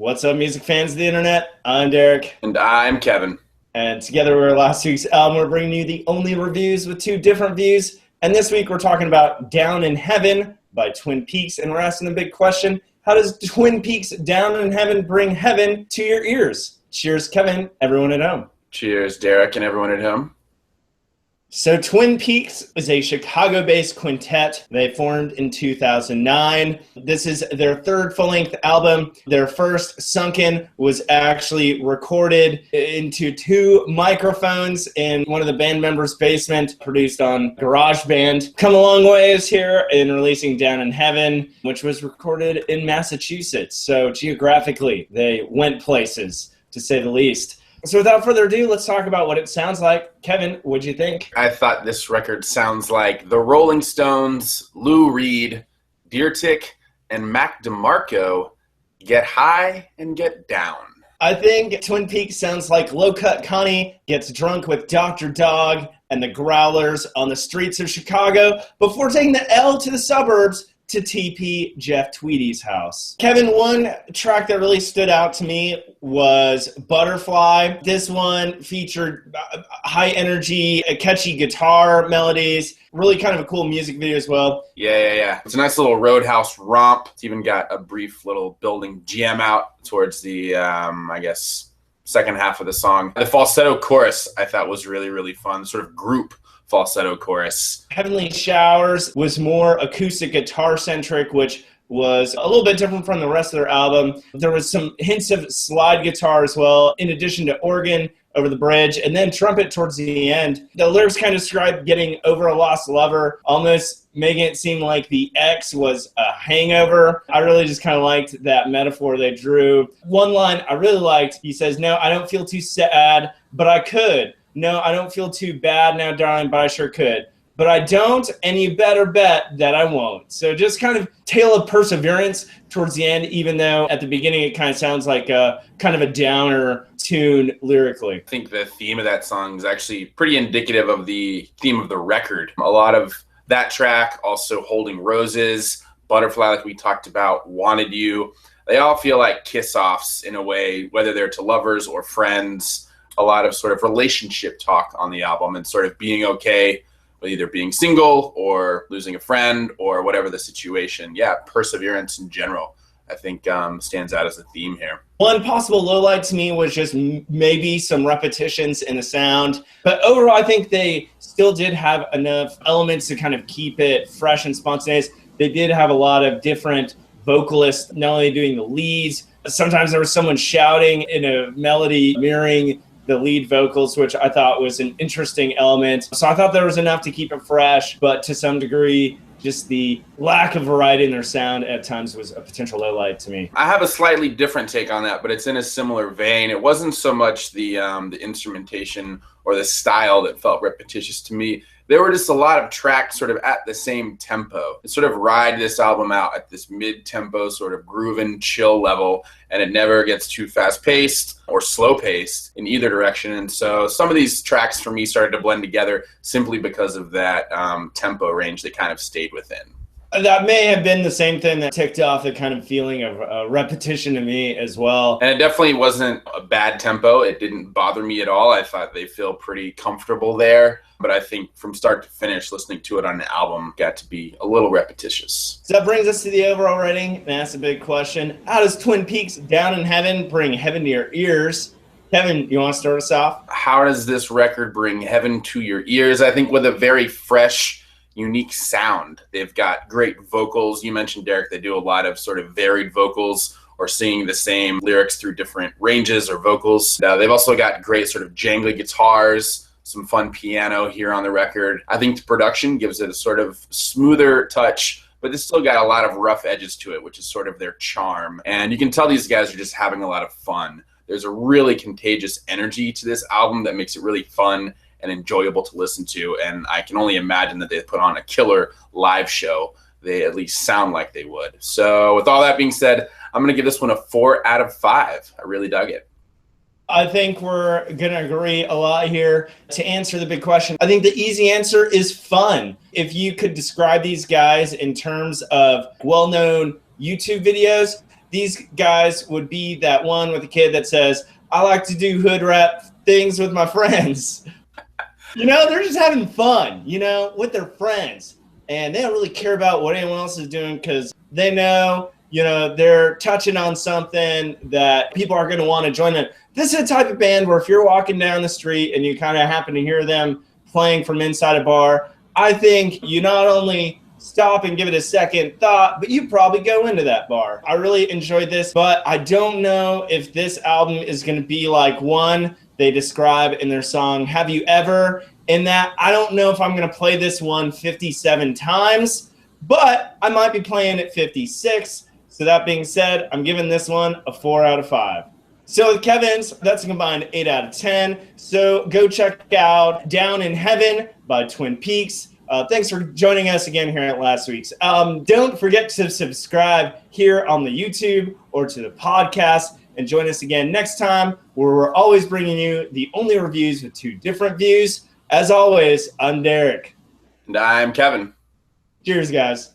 What's up, music fans of the internet? I'm Derek. And I'm Kevin. And together we're last week's album. We're bringing you the only reviews with two different views. And this week we're talking about Down in Heaven by Twin Peaks. And we're asking the big question, how does Twin Peaks Down in Heaven bring heaven to your ears? Cheers, Kevin, everyone at home. Cheers, Derek, and everyone at home. So Twin Peaks is a Chicago-based quintet. They formed in 2009. This is their third full-length album. Their first, Sunken, was actually recorded into two microphones in one of the band members' basement, produced on GarageBand. Come a long ways here in releasing Down in Heaven, which was recorded in Massachusetts. So geographically, they went places, to say the least. So without further ado, let's talk about what it sounds like. Kevin, what'd you think? I thought this record sounds like the Rolling Stones, Lou Reed, Deer Tick, and Mac Demarco get high and get down. I think Twin Peaks sounds like Cut Connie gets drunk with Dr. Dog and the Growlers on the streets of Chicago before taking the L to the suburbs to TP Jeff Tweedy's house. Kevin, one track that really stood out to me was Butterfly. This one featured high energy, catchy guitar melodies, really kind of a cool music video as well. Yeah. It's a nice little roadhouse romp. It's even got a brief little building jam out towards the, second half of the song. The falsetto chorus I thought was really, really fun, sort of group falsetto chorus. Heavenly Showers was more acoustic guitar centric, which was a little bit different from the rest of their album. There was some hints of slide guitar as well, in addition to organ over the bridge, and then trumpet towards the end. The lyrics kind of describe getting over a lost lover, almost making it seem like the ex was a hangover. I really just kind of liked that metaphor they drew. One line I really liked, he says, "No, I don't feel too sad, but I could. No, I don't feel too bad now, darling, but I sure could. But I don't, and you better bet that I won't." So just kind of tale of perseverance towards the end, even though at the beginning it kind of sounds like a kind of a downer tune lyrically. I think the theme of that song is actually pretty indicative of the theme of the record. A lot of that track, also Holding Roses, Butterfly, like we talked about, Wanted You, they all feel like kiss-offs in a way, whether they're to lovers or friends. A lot of sort of relationship talk on the album and sort of being okay with either being single or losing a friend or whatever the situation. Yeah, perseverance in general, I think stands out as a theme here. One possible low light to me was just maybe some repetitions in the sound. But overall, I think they still did have enough elements to kind of keep it fresh and spontaneous. They did have a lot of different vocalists, not only doing the leads. Sometimes there was someone shouting in a melody mirroring the lead vocals, which I thought was an interesting element. So I thought there was enough to keep it fresh, but to some degree, just the lack of variety in their sound at times was a potential low light to me. I have a slightly different take on that, but it's in a similar vein. It wasn't so much the instrumentation or the style that felt repetitious to me. There were just a lot of tracks sort of at the same tempo. It sort of ride this album out at this mid-tempo sort of grooving chill level, and it never gets too fast-paced or slow-paced in either direction. And so some of these tracks for me started to blend together simply because of that tempo range they kind of stayed within. That may have been the same thing that ticked off the kind of feeling of repetition to me as well. And it definitely wasn't a bad tempo. It didn't bother me at all. I thought they feel pretty comfortable there. But I think from start to finish, listening to it on the album got to be a little repetitious. So that brings us to the overall rating. And that's a big question. How does Twin Peaks Down in Heaven bring heaven to your ears? Kevin, you want to start us off? How does this record bring heaven to your ears? I think with a very fresh, unique sound. They've got great vocals. You mentioned, Derek, they do a lot of sort of varied vocals or singing the same lyrics through different ranges or vocals. They've also got great sort of jangly guitars, some fun piano here on the record. I think the production gives it a sort of smoother touch, but it's still got a lot of rough edges to it, which is sort of their charm. And you can tell these guys are just having a lot of fun. There's a really contagious energy to this album that makes it really fun and enjoyable to listen to, and I can only imagine that they put on a killer live show. They at least sound like they would. So with all that being said, I'm going to give this one a 4 out of 5. I really dug it. I think we're going to agree a lot here. To answer the big question, I think the easy answer is fun. If you could describe these guys in terms of well-known YouTube videos, these guys would be that one with the kid that says, I like to do hood rap things with my friends. They're just having fun, with their friends. And they don't really care about what anyone else is doing because they know, they're touching on something that people are going to want to join in. This is a type of band where if you're walking down the street and you kind of happen to hear them playing from inside a bar, I think you not only stop and give it a second thought, but you probably go into that bar. I really enjoyed this, but I don't know if this album is going to be like one they describe in their song, Have You Ever? In that, I don't know if I'm going to play this one 57 times, but I might be playing it 56. So that being said, I'm giving this one a 4 out of 5. So with Kevin's, that's a combined 8 out of 10. So go check out Down in Heaven by Twin Peaks. Thanks for joining us again here at last week's. Don't forget to subscribe here on the YouTube or to the podcast and join us again next time where we're always bringing you the only reviews with 2 different views. As always, I'm Derek. And I'm Kevin. Cheers, guys.